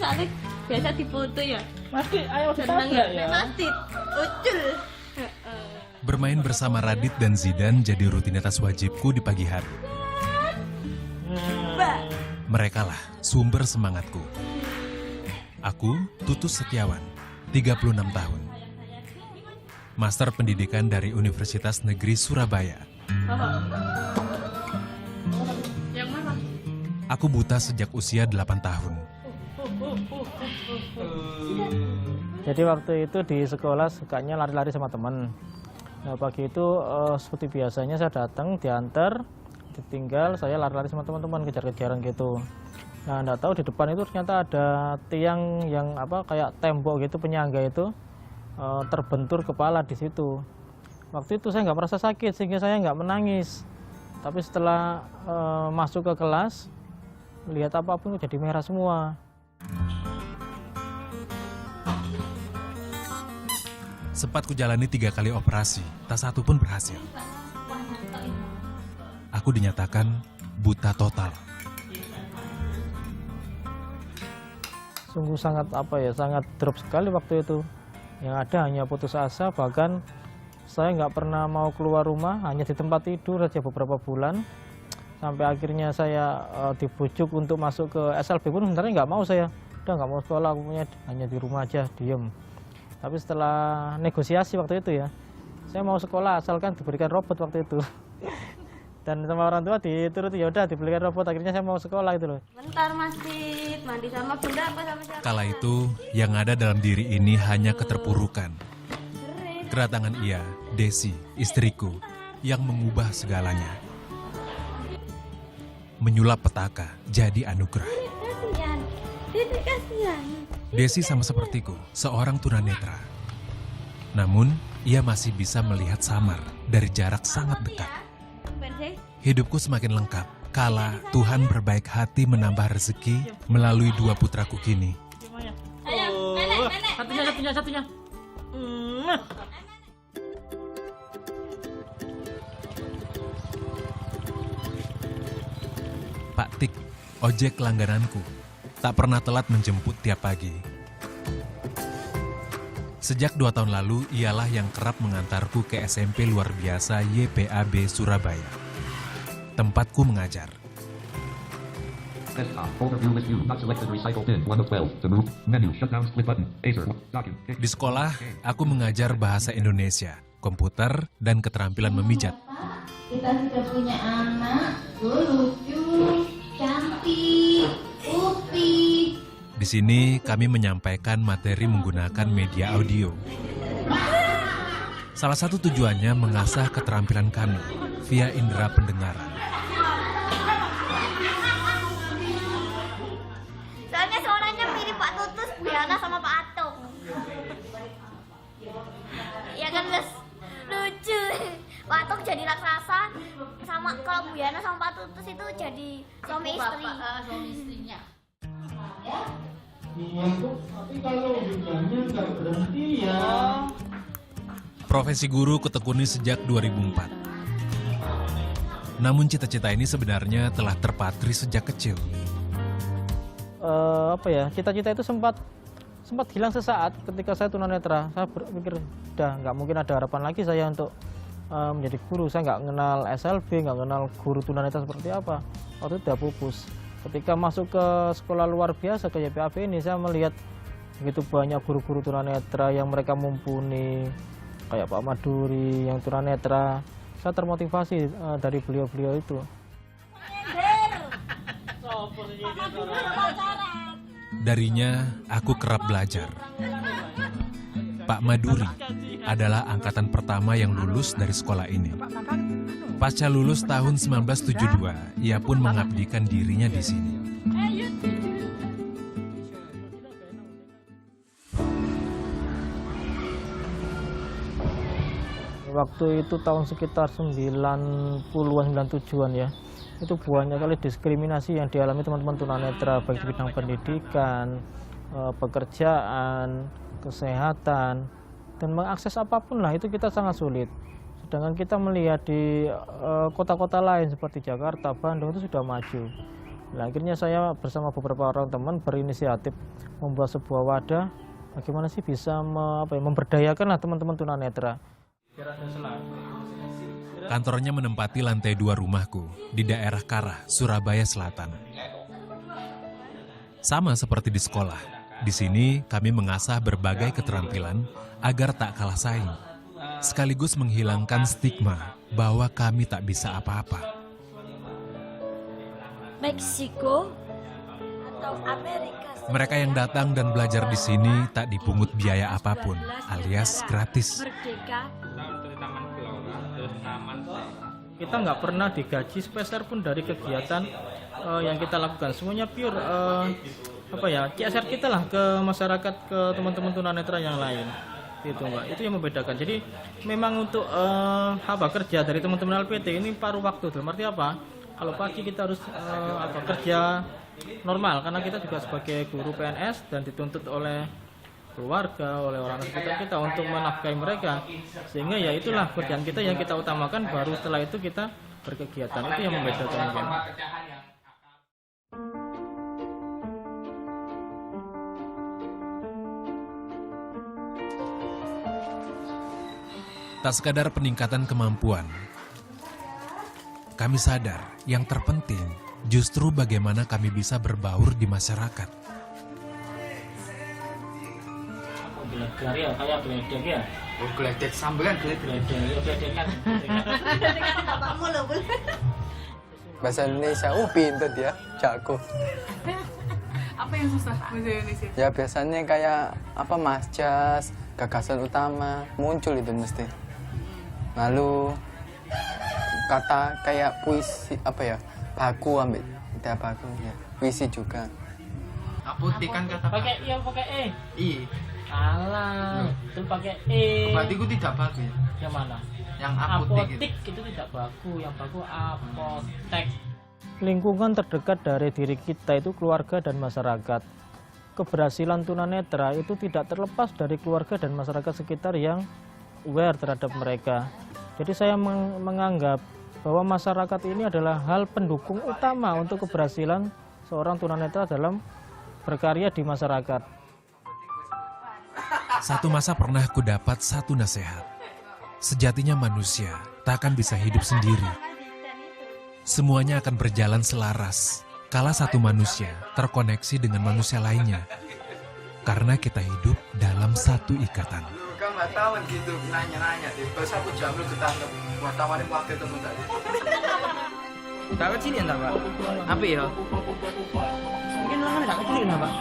soalnya biasa difoto ya. Mati, ayo Seneng ditabrak ya. ya. Mati, ucul. Bermain bersama Radit dan Zidan jadi rutinitas wajibku di pagi hari. Merekalah sumber semangatku. Aku Tutus Setiawan, 36 tahun. Master Pendidikan dari Universitas Negeri Surabaya. Yang mana? Aku buta sejak usia 8 tahun. Jadi waktu itu di sekolah sukanya lari-lari sama teman. Nah pagi itu seperti biasanya saya datang, diantar, ditinggal, saya lari-lari sama teman-teman, kejar-kejaran gitu. Nah enggak tahu di depan itu ternyata ada tiang yang kayak tembok gitu, penyangga itu terbentur kepala di situ. Waktu itu saya nggak merasa sakit sehingga saya nggak menangis. Tapi setelah masuk ke kelas, lihat apapun jadi merah semua. Sempat kujalani 3 kali operasi, tak satu pun berhasil. Aku dinyatakan buta total. Sungguh sangat sangat drop sekali waktu itu. Yang ada hanya putus asa, bahkan saya nggak pernah mau keluar rumah, hanya di tempat tidur saja beberapa bulan. Sampai akhirnya saya dibujuk untuk masuk ke SLB pun sebenarnya nggak mau saya. Udah nggak mau sekolah, aku punya hanya di rumah aja, diem. Tapi setelah negosiasi waktu itu ya, saya mau sekolah asalkan diberikan robot waktu itu. Dan sama orang tua dituruti, ya udah dibelikan robot, akhirnya saya mau sekolah gitu loh. Bentar Mas Dit, mandi sama bunda apa sama siapa? Kala itu, yang ada dalam diri ini hanya keterpurukan. Keren. Kedatangan ia, Desi, istriku, yang mengubah segalanya. Menyulap petaka jadi anugerah. Kasihan, Dit kasihan. Desi sama sepertiku, seorang tunanetra. Namun, ia masih bisa melihat samar dari jarak sangat dekat. Hidupku semakin lengkap kala Tuhan berbaik hati menambah rezeki melalui 2 putraku kini. Ayo, nenek. Satunya. Pak Tik, ojek langgananku, tak pernah telat menjemput tiap pagi. Sejak 2 tahun lalu, ialah yang kerap mengantarku ke SMP luar biasa YPAB Surabaya. Tempatku mengajar. Desktop overview list view not selected recycle bin 1 of 12 to move menu shutdown split button Acer document. Di sekolah, aku mengajar bahasa Indonesia, komputer, dan keterampilan memijat. Kita sudah punya anak, lucu, cantik, putih. Di sini kami menyampaikan materi menggunakan media audio. Salah satu tujuannya mengasah keterampilan kami via indera pendengaran. Soalnya suaranya mirip Pak Tutus, Bu Yana sama Pak Atung. Iya kan Mas? Lucu. Pak Atung jadi raksasa, sama kalau Bu Yana sama Pak Tutus itu jadi suami istri. Suami istrinya. Iya tuh, tapi kalau hujannya nggak berhenti ya. Profesi guru kutekuni sejak 2004. Namun cita-cita ini sebenarnya telah terpatri sejak kecil. Cita-cita itu sempat hilang sesaat ketika saya tunanetra. Saya berpikir, udah nggak mungkin ada harapan lagi saya untuk menjadi guru. Saya nggak kenal SLB, nggak kenal guru tunanetra seperti apa. Waktu itu udah pupus. Ketika masuk ke sekolah luar biasa ke YPAB ini, saya melihat begitu banyak guru-guru tunanetra yang mereka mumpuni, kayak Pak Maduri yang tunanetra. Saya termotivasi dari beliau-beliau itu. Darinya, aku kerap belajar. Pak Maduri adalah angkatan pertama yang lulus dari sekolah ini. Pasca lulus tahun 1972, ia pun mengabdikan dirinya di sini. Waktu itu tahun sekitar 90-an, 97-an ya. Itu banyak kali diskriminasi yang dialami teman-teman tunanetra, baik di bidang pendidikan, pekerjaan, kesehatan, dan mengakses apapun lah itu kita sangat sulit. Sedangkan kita melihat di kota-kota lain seperti Jakarta, Bandung itu sudah maju. Nah, akhirnya saya bersama beberapa orang teman berinisiatif membuat sebuah wadah bagaimana sih bisa memberdayakan lah teman-teman tunanetra. Kantornya menempati lantai 2 rumahku di daerah Karah, Surabaya Selatan. Sama seperti di sekolah, di sini kami mengasah berbagai keterampilan agar tak kalah saing, sekaligus menghilangkan stigma bahwa kami tak bisa apa-apa. Meksiko atau Amerika. Mereka yang datang dan belajar di sini tak dipungut biaya apapun, alias gratis. Merdeka. Kita nggak pernah digaji sepeser pun dari kegiatan yang kita lakukan. Semuanya pure CSR kita lah ke masyarakat, ke teman-teman tunanetra yang lain. Itu Mbak, itu yang membedakan. Jadi memang untuk kerja dari teman-teman LPT ini paruh waktu. Dalam arti apa? Kalau pagi kita harus kerja normal karena kita juga sebagai guru PNS dan dituntut oleh keluarga, oleh orang sekitar kita untuk menafkahi mereka. Sehingga ya itulah kerjaan kita yang kita utamakan, baru setelah itu kita berkegiatan. Itu yang membedakan mungkin. Tak sekadar peningkatan kemampuan, kami sadar yang terpenting justru bagaimana kami bisa berbaur di masyarakat. Kayak geledek ya? Oh, geledek sambelan geledek. Geledekan. Bahasa Indonesia, pintar dia, jago. Apa yang susah bahasa Indonesia? Ya biasanya kayak Mas Jas, gagasan utama, muncul itu mesti. Lalu kata kayak puisi, baku ambil, tidak baku ya, puisi juga. Apotek kan kata Pakai E. I. Alah, itu pakai E. Berarti itu tidak baku ya? Yang mana? Yang apotek itu tidak baku, yang baku apotek. Lingkungan terdekat dari diri kita itu keluarga dan masyarakat. Keberhasilan tunanetra itu tidak terlepas dari keluarga dan masyarakat sekitar yang aware terhadap mereka. Jadi saya menganggap bahwa masyarakat ini adalah hal pendukung utama untuk keberhasilan seorang tunanetra dalam berkarya di masyarakat. Satu masa pernah ku dapat satu nasihat. Sejatinya manusia tak akan bisa hidup sendiri. Semuanya akan berjalan selaras kala satu manusia terkoneksi dengan manusia lainnya. Karena kita hidup dalam satu ikatan. Kan wartawan gitu nanya-nanya deh. Terus aku jawab ketangkep wartawan yang wakil temen tadi. Gak kecilin tak Pak? Apa ya? Mungkin lengan nggak kecilin Pak?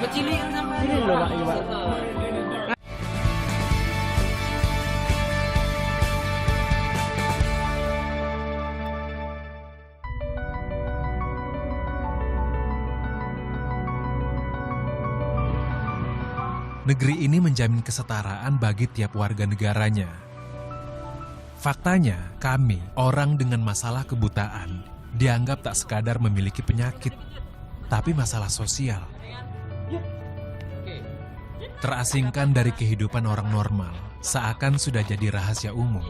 Kecilin sama Kecilin loh Pak, iya Pak. Negeri ini menjamin kesetaraan bagi tiap warga negaranya. Faktanya, kami, orang dengan masalah kebutaan, dianggap tak sekadar memiliki penyakit, tapi masalah sosial. Terasingkan dari kehidupan orang normal, seakan sudah jadi rahasia umum.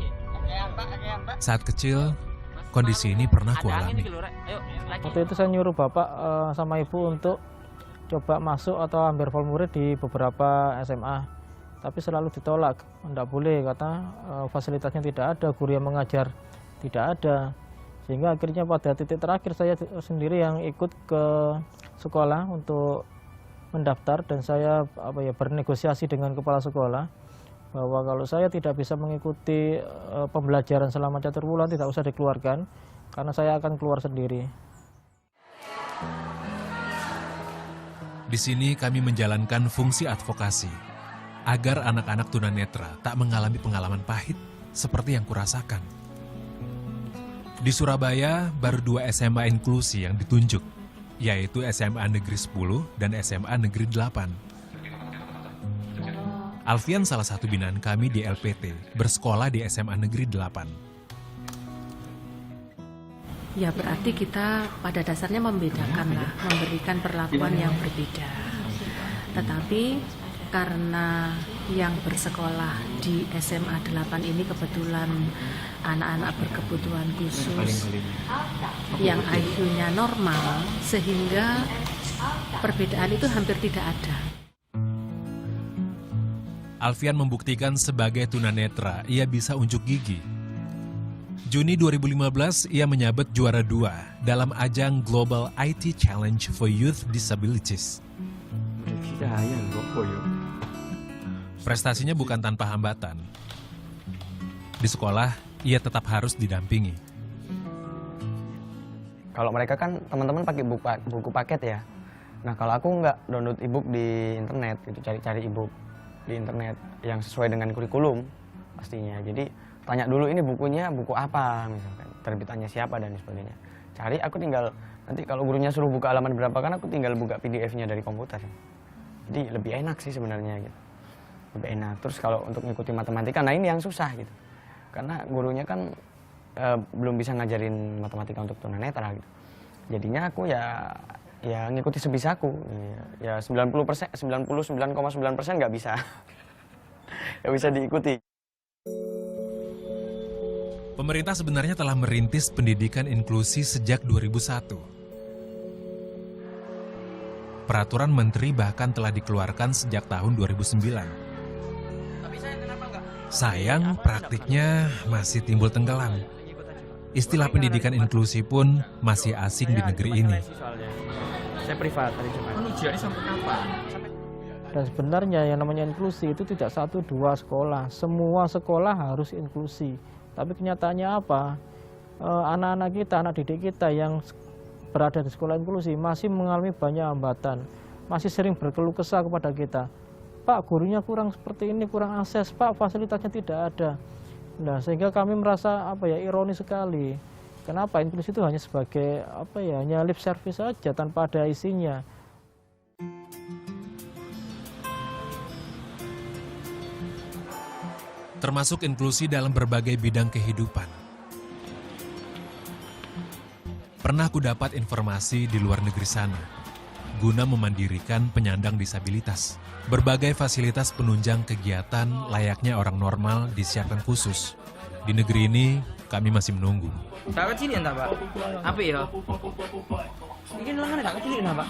Saat kecil, kondisi ini pernah kualami. Waktu itu saya nyuruh bapak sama ibu untuk coba masuk atau ambil formulir di beberapa SMA, tapi selalu ditolak. Tidak boleh, kata fasilitasnya tidak ada, guru yang mengajar tidak ada. Sehingga akhirnya pada titik terakhir saya sendiri yang ikut ke sekolah untuk mendaftar, dan saya bernegosiasi dengan kepala sekolah bahwa kalau saya tidak bisa mengikuti pembelajaran selama catur bulan tidak usah dikeluarkan karena saya akan keluar sendiri. Di sini kami menjalankan fungsi advokasi agar anak-anak tunanetra tak mengalami pengalaman pahit seperti yang kurasakan. Di Surabaya baru 2 SMA inklusi yang ditunjuk, yaitu SMA Negeri 10 dan SMA Negeri 8. Alfian salah satu binaan kami di LPT, bersekolah di SMA Negeri 8. Ya berarti kita pada dasarnya membedakan lah, memberikan perlakuan yang berbeda. Tetapi karena yang bersekolah di SMA 8 ini kebetulan anak-anak berkebutuhan khusus yang IQ-nya normal, sehingga perbedaan itu hampir tidak ada. Alfian membuktikan sebagai tunanetra ia bisa unjuk gigi. Juni 2015 ia menyabet juara 2 dalam ajang Global IT Challenge for Youth Disabilities. Prestasinya bukan tanpa hambatan. Di sekolah, ia tetap harus didampingi. Kalau mereka kan teman-teman pakai buku paket ya. Nah kalau aku nggak download e-book di internet, gitu, cari-cari e-book di internet yang sesuai dengan kurikulum pastinya. Jadi tanya dulu ini bukunya buku apa misalkan, terbitannya siapa dan sebagainya. Cari, aku tinggal nanti kalau gurunya suruh buka halaman berapa kan aku tinggal buka PDF-nya dari komputer. Jadi lebih enak sih sebenarnya gitu. Lebih enak. Terus kalau untuk ngikuti matematika, nah ini yang susah gitu. Karena gurunya kan belum bisa ngajarin matematika untuk tunanetra gitu. Jadinya aku ya ngikuti sebisaku. Ya 90%, 99,9% nggak bisa. Nggak bisa diikuti. Pemerintah sebenarnya telah merintis pendidikan inklusi sejak 2001. Peraturan menteri bahkan telah dikeluarkan sejak tahun 2009. Sayang, praktiknya masih timbul tenggelam. Istilah pendidikan inklusi pun masih asing di negeri ini. Saya privat tadi cuma. Ujiannya sampai kapan? Dan sebenarnya yang namanya inklusi itu tidak 1-2 sekolah. Semua sekolah harus inklusi. Tapi kenyataannya apa? Anak-anak kita, anak didik kita yang berada di sekolah inklusi masih mengalami banyak hambatan. Masih sering berkeluh kesah kepada kita. Pak, gurunya kurang seperti ini, kurang akses. Pak, fasilitasnya tidak ada. Nah, sehingga kami merasa ironis sekali. Kenapa inklusi itu hanya sebagai hanya lip service saja tanpa ada isinya. Termasuk inklusi dalam berbagai bidang kehidupan. Pernah ku dapat informasi di luar negeri sana, guna memandirikan penyandang disabilitas. Berbagai fasilitas penunjang kegiatan layaknya orang normal disiapkan khusus. Di negeri ini, kami masih menunggu. Tak kecil entah Pak. Apa ya? Ini lengan tak kecil entah Pak.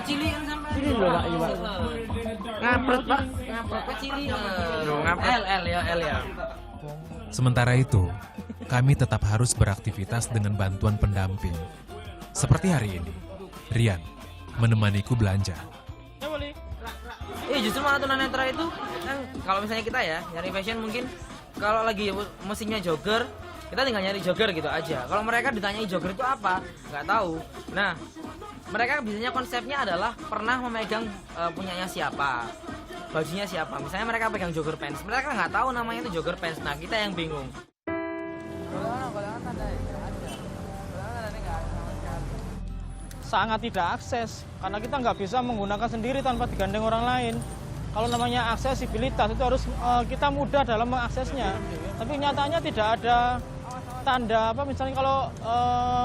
Kecilin sampai. Ini loh Pak, iya Pak. Ngapret Pak. Ngapret kecilin. Ngapret L ya. Sementara itu, kami tetap harus beraktivitas dengan bantuan pendamping. Seperti hari ini, Rian menemaniku belanja. Justru malah tunanetra itu kan kalau misalnya kita ya nyari fashion mungkin kalau lagi mesinnya jogger kita tinggal nyari jogger gitu aja. Kalau mereka ditanyai jogger itu apa nggak tahu. Nah mereka biasanya konsepnya adalah pernah memegang punyanya siapa, bajunya siapa. Misalnya mereka pegang jogger pants, mereka nggak tahu namanya itu jogger pants. Nah kita yang bingung. Sangat tidak akses karena kita nggak bisa menggunakan sendiri tanpa digandeng orang lain. Kalau namanya aksesibilitas itu harus kita mudah dalam mengaksesnya. Tapi nyatanya tidak ada tanda misalnya kalau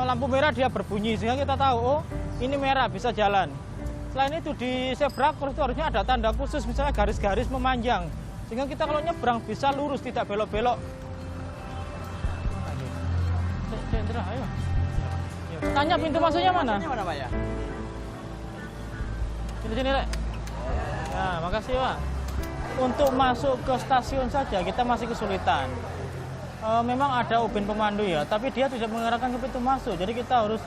lampu merah dia berbunyi sehingga kita tahu oh ini merah bisa jalan. Selain itu di zebra cross itu harusnya ada tanda khusus misalnya garis-garis memanjang sehingga kita kalau nyebrang bisa lurus tidak belok-belok. Cendra, ayo. Tanya pintu masuknya mana? Mana Pak ya? Sini Rek. Nah, makasih Pak. Untuk masuk ke stasiun saja kita masih kesulitan. Memang ada ubin pemandu ya, tapi dia tidak mengarahkan ke pintu masuk. Jadi kita harus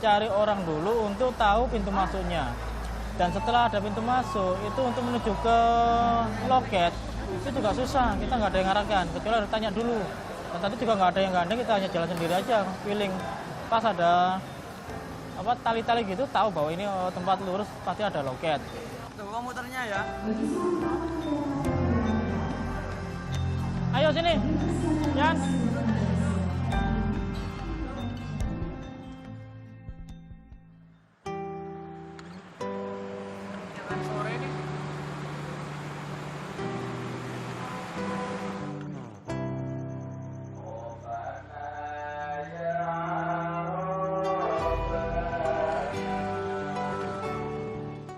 cari orang dulu untuk tahu pintu masuknya. Dan setelah ada pintu masuk, itu untuk menuju ke loket itu juga susah. Kita nggak ada yang ngarahkan, kecuali harus tanya dulu. Dan tadi juga nggak ada yang gandeng, kita hanya jalan sendiri aja, feeling. Pas ada tali-tali gitu tahu bahwa ini tempat lurus pasti ada loket. Tuh komputernya ya. Ayo sini, Yan.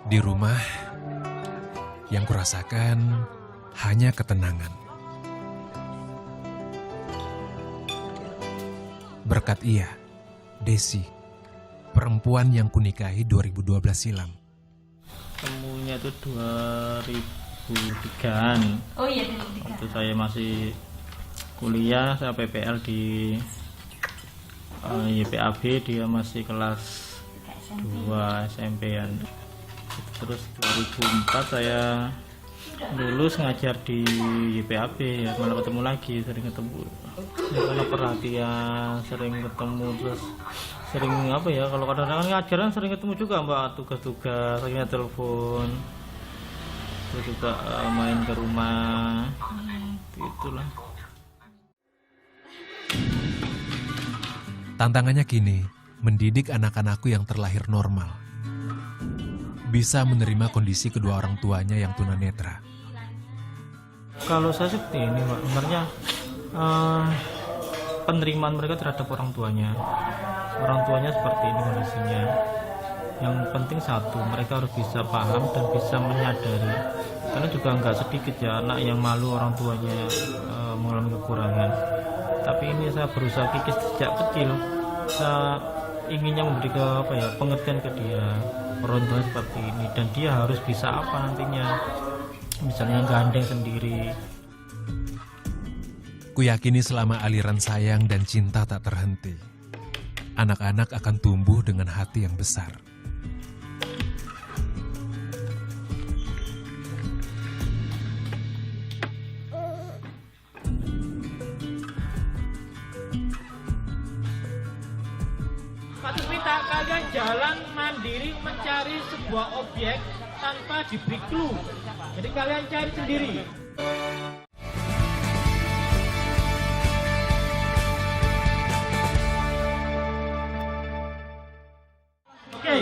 Di rumah, yang kurasakan hanya ketenangan. Berkat ia, Desi, perempuan yang kunikahi 2012 silam. Temunya itu 2003-an. Oh iya, 2003. Waktu saya masih kuliah, saya PPL di YPAB, dia masih kelas 2 SMP-an. Terus 2004 saya lulus ngajar di YPAB, ya malah ketemu lagi, sering ketemu. Ya, karena perhatian, sering ketemu, terus sering apa ya, kalau kadang-kadang ngajar kan sering ketemu juga Mbak, tugas-tugas, akhirnya telepon. Terus juga main ke rumah, itulah. Tantangannya kini, mendidik anak-anakku yang terlahir normal. Bisa menerima kondisi kedua orang tuanya yang tunanetra. Kalau saya seperti ini Mbak, sebenarnya penerimaan mereka terhadap orang tuanya. Orang tuanya seperti ini kondisinya. Yang penting satu, mereka harus bisa paham dan bisa menyadari. Karena juga nggak sedikit ya anak yang malu orang tuanya mengalami kekurangan. Tapi ini saya berusaha kikis sejak kecil. Saya inginnya memberi pengertian ke dia, orang tua seperti ini, dan dia harus bisa apa nantinya, misalnya gandeng sendiri. Kuyakini selama aliran sayang dan cinta tak terhenti, anak-anak akan tumbuh dengan hati yang besar. Patut minta kalian jalan mandiri mencari sebuah objek tanpa diberi clue. Jadi kalian cari sendiri. Oke,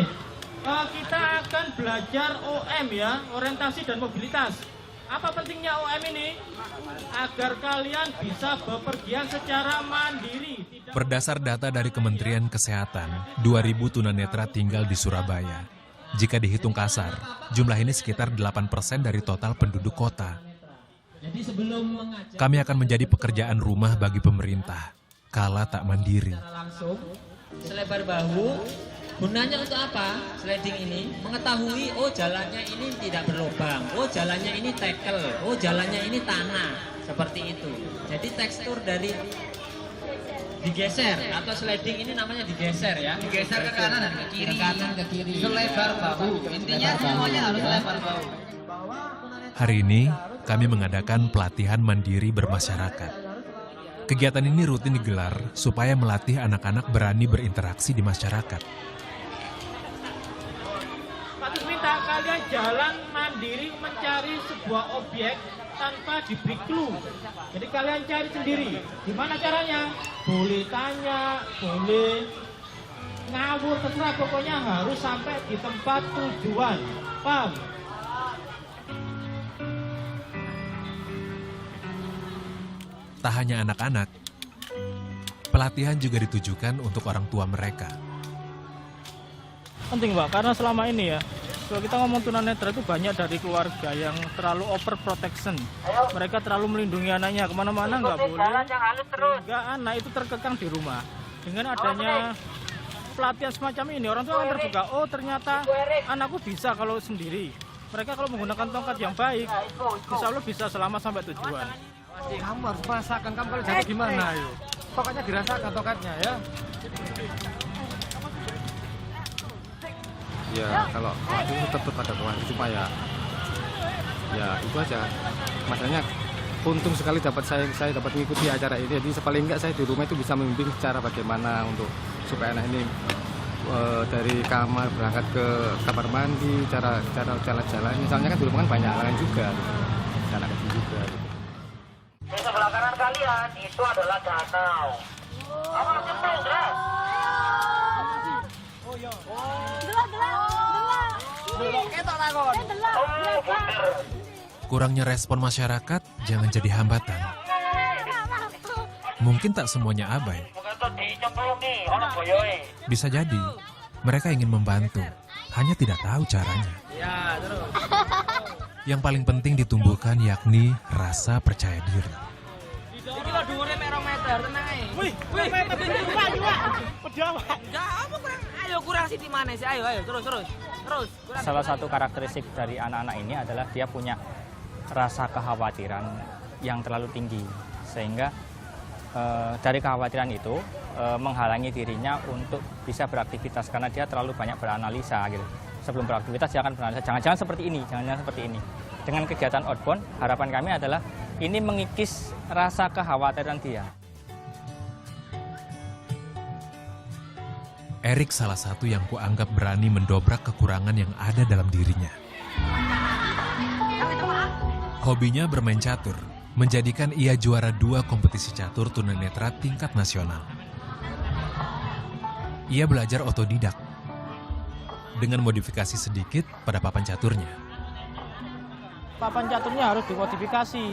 kita akan belajar OM ya, orientasi dan mobilitas. Apa pentingnya OM ini? Agar kalian bisa bepergian secara mandiri. Berdasar data dari Kementerian Kesehatan, 2.000 tunanetra tinggal di Surabaya. Jika dihitung kasar, jumlah ini sekitar 8% dari total penduduk kota. Kami akan menjadi pekerjaan rumah bagi pemerintah, kala tak mandiri. Langsung selebar bahu. Gunanya untuk apa? Sliding ini mengetahui, oh jalannya ini tidak berlubang, oh jalannya ini tackle, oh jalannya ini tanah, seperti itu. Jadi tekstur dari digeser atau sliding ini namanya digeser ya. Digeser ke kanan dan ke kiri. Ke kanan ke kiri. Selebar bahu. Intinya semuanya harus selebar bahu. Hari ini kami mengadakan pelatihan mandiri bermasyarakat. Kegiatan ini rutin digelar supaya melatih anak-anak berani berinteraksi di masyarakat. Patut minta kalian jalan mandiri mencari sebuah objek tanpa diberi clue. Jadi kalian cari sendiri. Gimana caranya? Boleh tanya, boleh ngawur, terserah, pokoknya harus sampai di tempat tujuan. Paham? Tak hanya anak-anak, pelatihan juga ditujukan untuk orang tua mereka. Penting Mbak, karena selama ini ya, kalau kita ngomong tunanetra itu banyak dari keluarga yang terlalu overprotection. Mereka terlalu melindungi anaknya, kemana-mana nggak boleh, sehingga anak itu terkekang di rumah. Dengan adanya pelatihan semacam ini, orang tua akan terbuka, oh ternyata anakku bisa kalau sendiri. Mereka kalau menggunakan tongkat yang baik, insya Allah bisa selamat sampai tujuan. Kamu harus merasakan, kamu kalau jatuh gimana yuk. Pokoknya dirasakan tongkatnya ya. Ya kalau itu tetap ada kewajiban cuma ya itu aja. Masalahnya untung sekali dapat saya dapat mengikuti acara ini. Jadi paling enggak saya di rumah itu bisa membimbing cara bagaimana untuk supaya anak ini dari kamar berangkat ke kamar mandi, cara jalan-jalan. Misalnya kan di rumah kan banyak halangan juga, anak kecil juga. Di sebelah kanan kalian itu adalah danau. Awas cepat, Dras. Oh iya. Kurangnya respon masyarakat jangan jadi hambatan. Mungkin tak semuanya abai. Bisa jadi mereka ingin membantu, hanya tidak tahu caranya. Yang paling penting ditumbuhkan yakni rasa percaya diri. Iki lho dhuwure mek 2 meter. sabar, tenang aja. Wih, Enggak, apa kurang? Ayo kurang sih di mana sih? Ayo, terus. Kurang. Salah satu karakteristik dari anak-anak ini adalah dia punya rasa kekhawatiran yang terlalu tinggi, sehingga dari kekhawatiran itu menghalangi dirinya untuk bisa beraktivitas karena dia terlalu banyak beranalisa gitu. Sebelum beraktivitas dia akan beranalisa, jangan-jangan seperti ini, jangan-jangan seperti ini. Dengan kegiatan outbound, harapan kami adalah ini mengikis rasa kekhawatiran dia. Erik salah satu yang kuanggap berani mendobrak kekurangan yang ada dalam dirinya. Hobinya bermain catur, menjadikan ia juara 2 kompetisi catur tunanetra tingkat nasional. Ia belajar otodidak, dengan modifikasi sedikit pada papan caturnya. Papan caturnya harus dimodifikasi.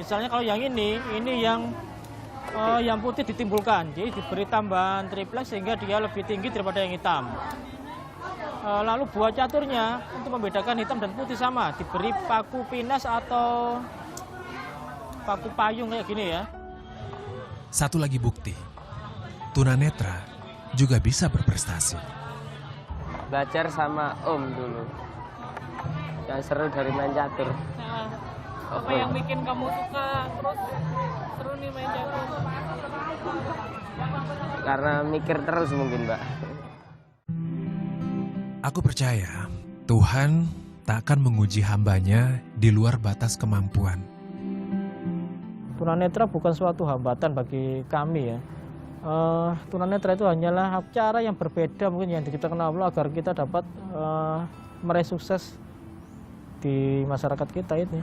Misalnya kalau yang ini yang putih ditimbulkan, jadi diberi tambahan triplex sehingga dia lebih tinggi daripada yang hitam. Lalu buah caturnya untuk membedakan hitam dan putih sama, diberi paku pinas atau paku payung kayak gini ya. Satu lagi bukti, tunanetra juga bisa berprestasi. Belajar sama Om dulu. Yang seru dari main catur. Apa yang bikin kamu suka terus seru nih main catur? Karena mikir terus mungkin, Mbak. Aku percaya Tuhan tak akan menguji hambanya di luar batas kemampuan. Tunanetra bukan suatu hambatan bagi kami ya. Tunanetra itu hanyalah cara yang berbeda mungkin yang diciptakan Allah agar kita dapat meraih sukses di masyarakat kita ini.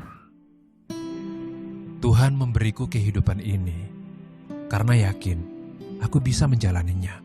Tuhan memberiku kehidupan ini karena yakin aku bisa menjalaninya.